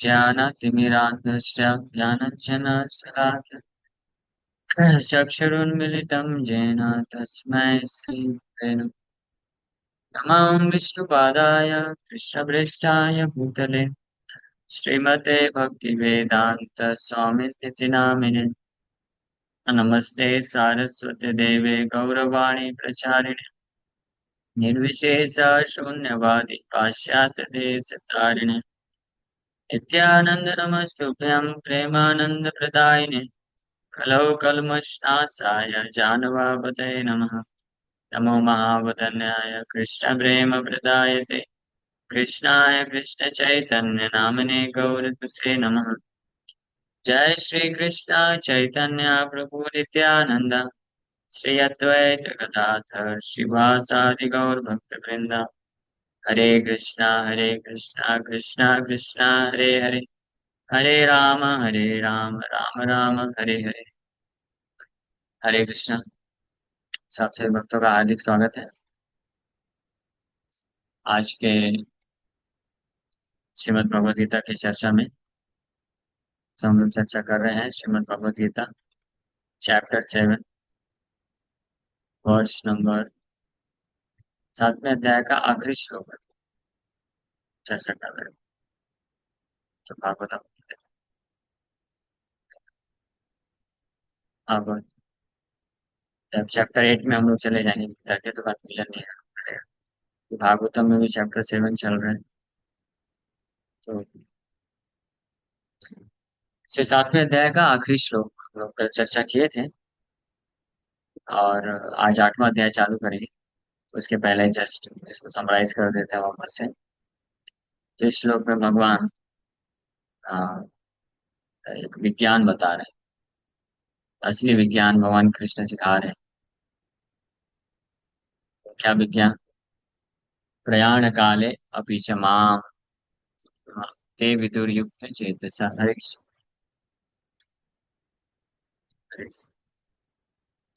ज्ञानतिमिरान्धस्य ज्ञानञ्जनशलाकया चक्षुरुन्मिलितं येन तस्मै श्रीगुरवे नमः। विष्णुपादाय कृष्णप्रेष्ठाय भूतले श्रीमते भक्तिवेदान्त स्वामिनिति नामिने नमस्ते सारस्वती देवे गौरवाणी प्रचारिणे निर्विशेष शून्यवादी पाश्चात्य देश तारिणे नित्यानंद नमस्तुभ्यं प्रेमानंद प्रदायिने कलौ कल्मषनाशाय जानवापतये नमः। नमो महावदन्याय कृष्ण प्रेम प्रदायते कृष्णाय कृष्ण चैतन्य नामने गौरतुसे नमः। जय श्री कृष्ण चैतन्य प्रभु नित्यानंद श्री अद्वैत गदाधर शिवासादि गौर भक्त वृंदा हरे कृष्णा कृष्णा कृष्णा हरे हरे हरे राम राम राम हरे हरे। हरे कृष्णा। सबसे भक्तों का हार्दिक स्वागत है आज के श्रीमद् भगवद गीता की चर्चा में। तो हम लोग चर्चा कर रहे हैं श्रीमद् भगवद गीता चैप्टर 7 वर्ष नंबर 7वें अध्याय का आखिरी श्लोक पर चर्चा कर रहे हैं। तो भागवतम अब जब चैप्टर 8 में हम लोग चले जाएंगे जाके तो कंफ्यूजन नहीं है। तो भागवतम में भी चैप्टर 7 चल रहे हैं। तो 7वें अध्याय का आखिरी श्लोक हम लोग कल चर्चा किए थे और आज 8वां अध्याय चालू करेंगे। उसके पहले जस्ट इसको समराइज कर देते हैं वापस से। तो इस श्लोक में भगवान आ, एक विज्ञान बता रहे हैं। असली विज्ञान भगवान कृष्ण सिखा रहे हैं। तो क्या विज्ञान? प्रयाण काले अपि च माम ते विदुर्युक्त चेतसा।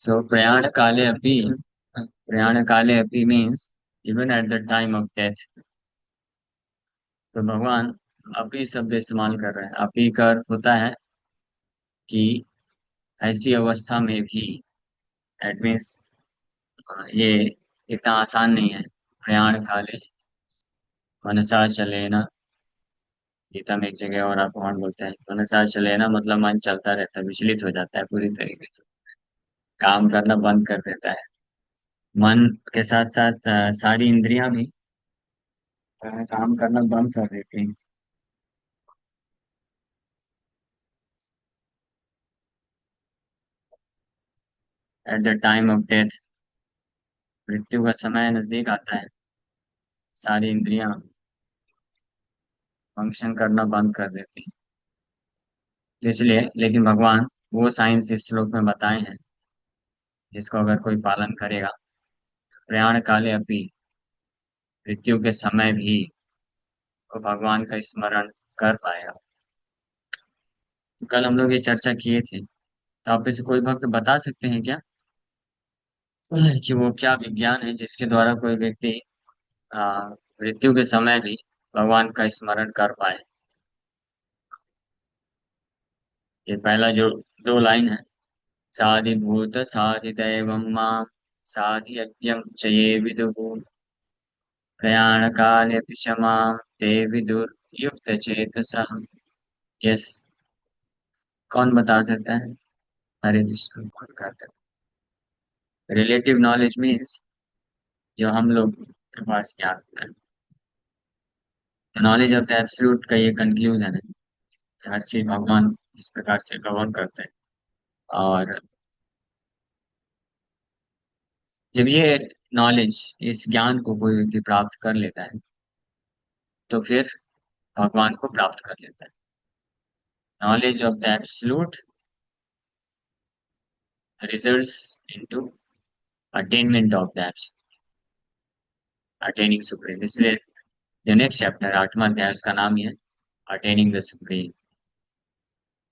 सो प्रयाण काले अपि means even at the time of death. तो भगवान अपी शब्द इस्तेमाल कर रहे हैं। अपी का अर्थ होता है कि ऐसी अवस्था में भी, एट मीन्स ये इतना आसान नहीं है। प्रयाण काले मनसा चले ना, गीता में एक जगह और आप भगवान बोलते हैं मनसा चले ना, मतलब मन चलता रहता है, विचलित हो जाता है पूरी तरीके से, काम करना बंद कर देता है। मन के साथ साथ सारी इंद्रियां भी काम करना बंद कर देती हैं। At the time of death, मृत्यु का समय नजदीक आता है, सारी इंद्रियां फंक्शन करना बंद कर देती हैं। तो इसलिए लेकिन भगवान वो साइंस इस श्लोक में बताए हैं जिसको अगर कोई पालन करेगा, प्रयाण काले अपनी, मृत्यु के समय भी वो भगवान का स्मरण कर पाएगा। तो कल हम लोग ये चर्चा किए थे। तो आप में से कोई भक्त बता सकते हैं क्या कि वो क्या विज्ञान है जिसके द्वारा कोई व्यक्ति मृत्यु के समय भी भगवान का स्मरण कर पाए? ये पहला जो दो लाइन है, साधिभूत साधिदैवं मां साधियज्ञं च ये विदुः प्रयाण काले क्षमा ते विदुर्युक्त चेतसः। यस, कौन बता सकता है? हरे कृष्ण कौन करता है? रिलेटिव नॉलेज मीन्स जो हम लोग के पास ज्ञान होता है। नॉलेज ऑफ द एब्सोल्यूट का ये कंक्लूजन है कि हर चीज भगवान इस प्रकार से गवर्न करते हैं। और जब ये नॉलेज, इस ज्ञान को कोई व्यक्ति प्राप्त कर लेता है तो फिर भगवान को प्राप्त कर लेता है। Knowledge of the absolute results into attainment of the attaining supreme. इसलिए जो नेक्स्ट चैप्टर 8वां अध्याय उसका नाम ही है अटेनिंग द सुप्रीम।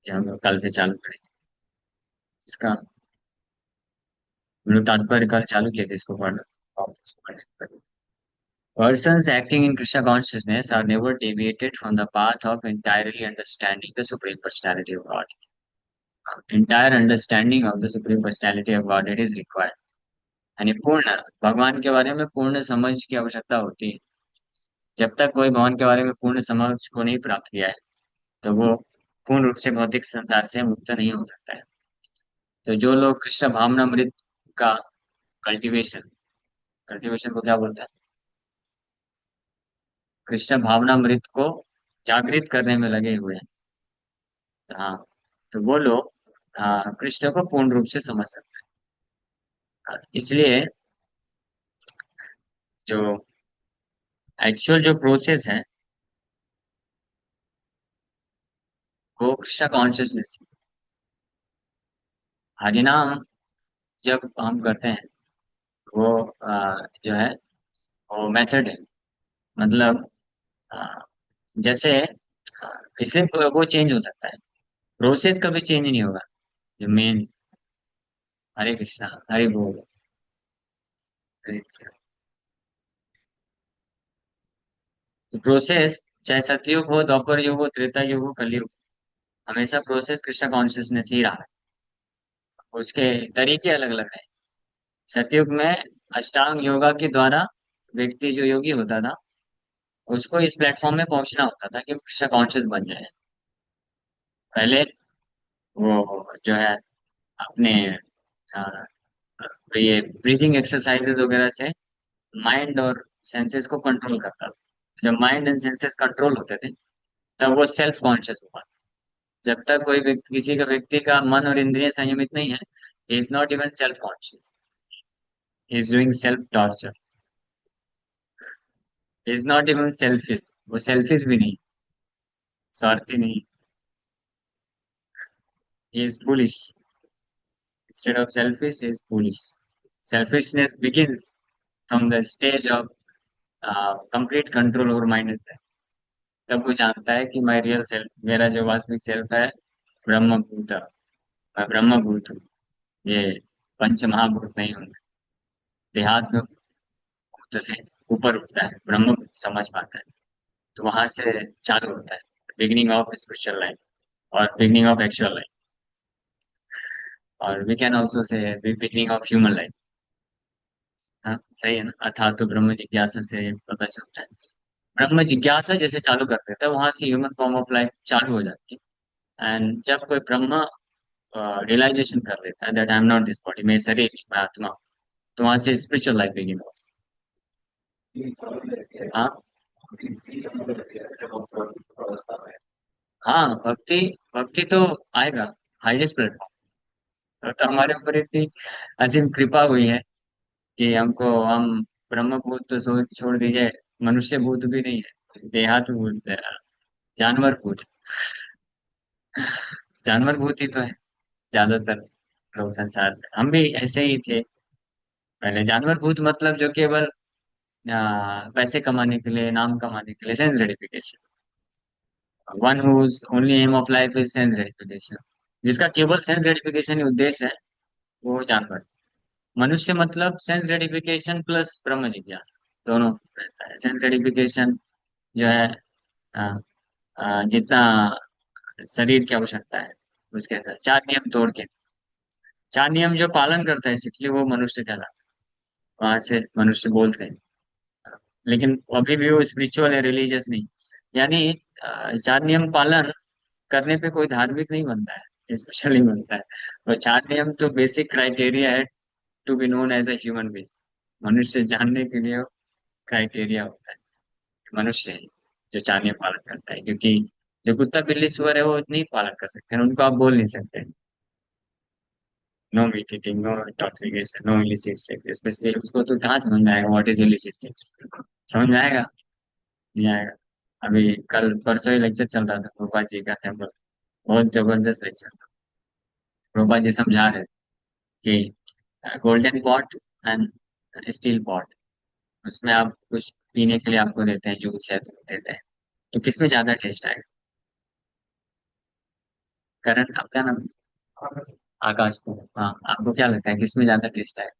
ये हम लोग कल से चालू करेंगे इसका। हम लोग तात्पर्य कल चालू किए थे इसको पढ़ना, वापस पढ़ेंगे। Persons acting in Krishna consciousness are never deviated from the path of entirely understanding the Supreme Personality of God. Entire understanding of the Supreme Personality of Godhead is required. यानी पूर्ण भगवान के बारे में पूर्ण समझ की आवश्यकता होती है। जब तक कोई भगवान के बारे में पूर्ण समझ को नहीं प्राप्त किया है, तो वो पूर्ण रूप से भौतिक संसार से मुक्त नहीं हो सकता है। तो जो लोग कृष्ण भावनामृत का कल्टीवेशन, कल्टीवेशन को क्या बोलते हैं, कृष्ण भावनामृत को जागृत करने में लगे हुए हैं, तो हाँ, तो वो लोग कृष्ण को पूर्ण रूप से समझ सकते हैं। इसलिए जो एक्चुअल जो प्रोसेस है वो कृष्ण कॉन्शियसनेस, हरिनाम जब हम करते हैं, वो जो है वो मेथड है। मतलब अ, जैसे इसलिए वो चेंज हो सकता है, प्रोसेस कभी चेंज नहीं होगा। जो मेन, हरे कृष्णा हरे बोल, हरे कृष्णा। तो प्रोसेस चाहे सतयुग हो, द्वापर युग हो, त्रेता युग हो, कलयुग, हमेशा प्रोसेस कृष्ण कॉन्शियसनेस ही रहा है। उसके तरीके अलग अलग हैं। सतयुग में अष्टांग योगा के द्वारा व्यक्ति जो योगी होता था, उसको इस प्लेटफॉर्म में पहुंचना होता था कि कृष्ण कॉन्शियस बन जाए। पहले वो जो है अपने अ, ये ब्रीथिंग एक्सरसाइजेस वगैरह से माइंड और सेंसेस को कंट्रोल करता था। जब माइंड एंड सेंसेस कंट्रोल होते थे, तब वो सेल्फ कॉन्शियस हुआ। जब तक कोई व्यक्ति, किसी का व्यक्ति का मन और इंद्रिय संयमित नहीं है, is not even self conscious, is doing self torture, is not even selfish, वो सेल्फिश भी नहीं, स्वार्थी नहीं, is foolish. Instead of selfish, is foolish. Selfishness begins from the stage of complete control over mind and senses. तब वो जानता है कि माई रियल सेल्फ, मेरा जो वास्तविक सेल्फ है, ब्रह्मभूत, मैं ब्रह्मभूत हूँ। ये पंच महाभूत नहीं हूँ। देहात्म भूत से ऊपर उठता है, ब्रह्मभूत समझ पाता है। तो वहां से चालू होता है बिगिनिंग ऑफ स्पिरिचुअल लाइफ और बिगिनिंग ऑफ एक्चुअल लाइफ, और we can also say beginning of human life. हाँ, सही है ना। अथा तो ब्रह्म जिज्ञासा से पता चलता है। ब्रह्म जिज्ञासा जैसे चालू कर देता है, वहां से ह्यूमन फॉर्म ऑफ लाइफ चालू हो जाती है। एंड जब कोई ब्रह्म रियलाइजेशन कर लेता है that I am not this body, मैं शरीर नहीं, मैं आत्मा हूँ, तो वहां से स्पिरिचुअल लाइफ बिगिन होती है। हाँ, हाँ, भक्ति, भक्ति तो आएगा हाईएस्ट प्लेटफॉर्म। तो हमारे ऊपर इतनी असीम कृपा हुई है कि हमको, हम ब्रह्म भूत तो छोड़ दीजिए, मनुष्य भूत भी नहीं है, देहात भूत है, जानवर भूत, जानवर भूत ही तो है ज्यादातर लोग संसार में। हम भी ऐसे ही थे पहले, जानवर भूत मतलब जो केवल पैसे कमाने के लिए, नाम कमाने के लिए, sense gratification, one whose only aim of life is sense gratification, जिसका केवल सेंस ग्रेटिफिकेशन ही उद्देश्य है, वो जानवर। मनुष्य मतलब सेंस ग्रेटिफिकेशन प्लस ब्रह्म जिज्ञासा दोनों रहता है। सेंस ग्रेटिफिकेशन जो है अ, जितना शरीर की आवश्यकता है, उसके अंदर चार नियम तोड़ के, चार नियम जो पालन करता है, इसलिए वो मनुष्य कहलाता है। वहां से मनुष्य बोलते हैं, लेकिन अभी भी वो स्पिरिचुअल है, रिलीजियस नहीं। यानी चार नियम पालन करने पे कोई धार्मिक नहीं बनता है, स्पेशली बनता है। वो चार नियम तो बेसिक क्राइटेरिया है to be known as a human being. मनुष्य जानने के लिए क्राइटेरिया होता है, मनुष्य है जो चार नियम पालन करता है। क्योंकि जो कुत्ता बिल्ली सुअर है वो नहीं पालन कर सकते हैं, उनको आप बोल नहीं सकते no meat eating, no intoxication, no illicit sex, specially उसको तो कहाँ समझ में आएगा व्हाट इज इलिसिट सेक्स, समझ में आएगा? नहीं आएगा। अभी कल परसों ही लेक्चर चल रहा था रूपा जी का टेम्पल, बहुत जबरदस्त लेक्चर था। रूपा जी समझा रहे थे कि golden pot and steel pot, उसमें आप कुछ पीने के लिए आपको देते हैं, जूस या दूध देते हैं, तो किसमें ज्यादा टेस्ट आएगा? करण, आपका नाम? आकाश को, हाँ, आपको क्या लगता है किसमें ज्यादा टेस्ट आएगा?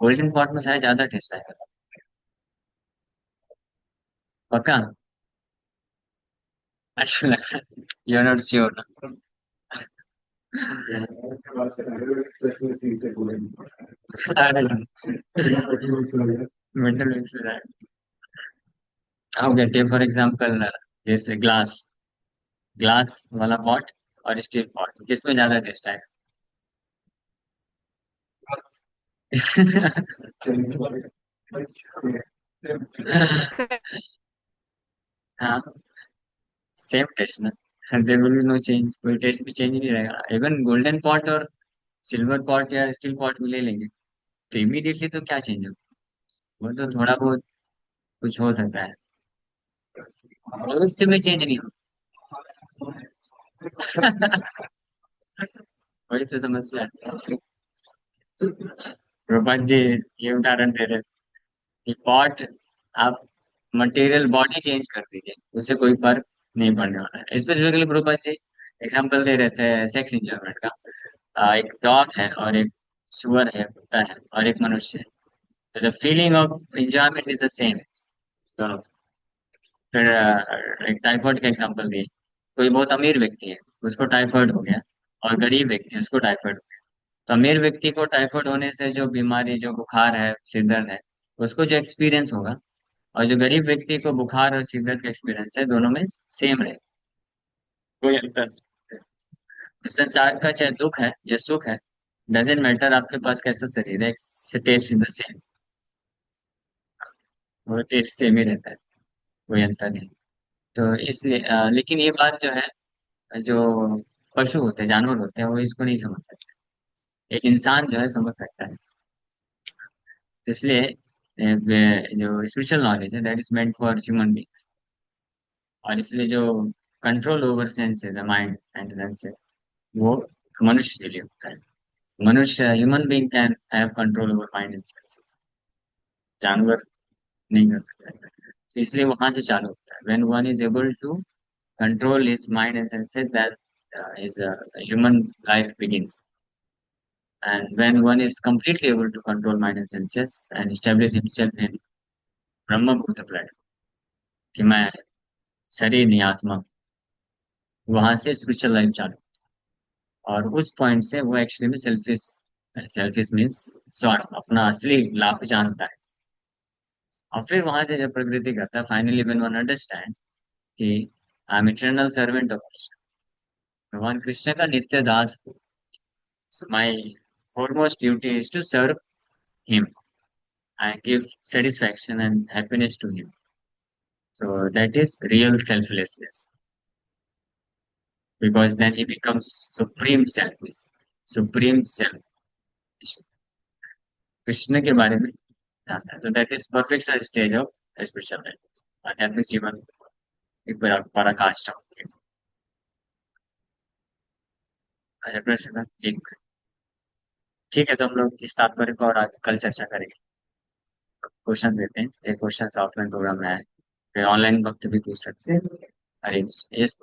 गोल्डन पॉट में शायद ज्यादा टेस्ट आएगा। पक्का? अच्छा लगा। यू आर नॉट श्योर ना? मेंटल आओ गेट फॉर एग्जाम्पल, जैसे ग्लास, ग्लास वाला पॉट और स्टील पॉट, किसमें ज्यादा टेस्ट आएगा? हाँ, सेम टेस्ट ना। There will be no change, कोई टेस्ट भी चेंज नहीं रहेगा। इवन गोल्डन पॉट और सिल्वर पॉट या स्टील पॉट में ले लेंगे तो इमीडिएटली तो क्या चेंज होगा? वो तो थोड़ा बहुत कुछ हो सकता है, रोस्ट में चेंज नहीं होगा। वही तो समस्या है। रूपक जी ये उदाहरण दे रहे हैं कि पॉट, आप मटेरियल बॉडी चेंज कर दीजिए, उससे कोई फर्क नहीं पड़ने वाला है। स्पेसिफिकली रूपक जी एग्जाम्पल दे रहे थे सेक्स इंजॉयमेंट का। एक डॉग है और एक सुअर है, कुत्ता है और एक मनुष्य है, तो the feeling of enjoyment is the same दोनों। फिर एक टाइफाइड का एग्जाम्पल दिए। कोई बहुत अमीर व्यक्ति है, उसको टाइफाइड हो गया, और गरीब व्यक्ति है, उसको टाइफाइड हो गया। तो अमीर व्यक्ति को टाइफाइड होने से जो बीमारी, जो बुखार है, सिर दर्द है, उसको जो एक्सपीरियंस होगा, और जो गरीब व्यक्ति को बुखार और सिर दर्द का एक्सपीरियंस है, दोनों में सेम रहे, कोई अंतर नहीं। संसार का चाहे दुख है या सुख है, डजेंट मैटर आपके पास कैसा शरीर है, टेस्ट इज द सेम, वो टेस्ट सेम ही रहता है, कोई अंतर नहीं। तो इसलिए लेकिन ये बात जो है, जो पशु होते हैं, जानवर होते हैं, वो इसको नहीं समझ सकते। एक इंसान जो है समझ सकता है। तो इसलिए जो स्पिरिचुअल नॉलेज है that is meant for human being. और इसलिए जो कंट्रोल ओवर सेंस है, द माइंड एंड सेंस है, वो मनुष्य के लिए होता है। मनुष्य, human being can have control over mind and senses, जानवर नहीं कर सकता। तो इसलिए वहां से चालू होता है, when one is able to control his mind and senses, that his human life begins. And when one is completely able to control mind and senses and establish himself in ब्रह्म भूत प्लेट, कि मैं शरीर नहीं आत्मा, वहां से spiritual life चालू। और उस पॉइंट से वो एक्चुअली में सेल्फिश, सेल्फिश मीन्स स्वार्थ, अपना असली लाभ जानता है। और फिर वहां से जब प्रकृति करता है, फाइनली व्हेन वन अंडरस्टैंड कि I am eternal servant of Krishna, भगवान कृष्ण का नित्य दास हूँ, माई foremost duty is to serve him and give satisfaction and happiness to him. So that is real selflessness, because then he becomes supreme selfish, supreme self। Krishna के बारे में जानता है, तो that is perfect stage of spiritual life, आध्यात्मिक जीवन एक पराकाष्ठा होती है। अच्छा प्रश्न एक, ठीक है, तो हम लोग इस तात्पर्य को और आगे कल चर्चा करेंगे। क्वेश्चन देते हैं, एक क्वेश्चन ऑफलाइन प्रोग्राम में है, फिर ऑनलाइन वक्त भी पूछ सकते हैं। अरे यस।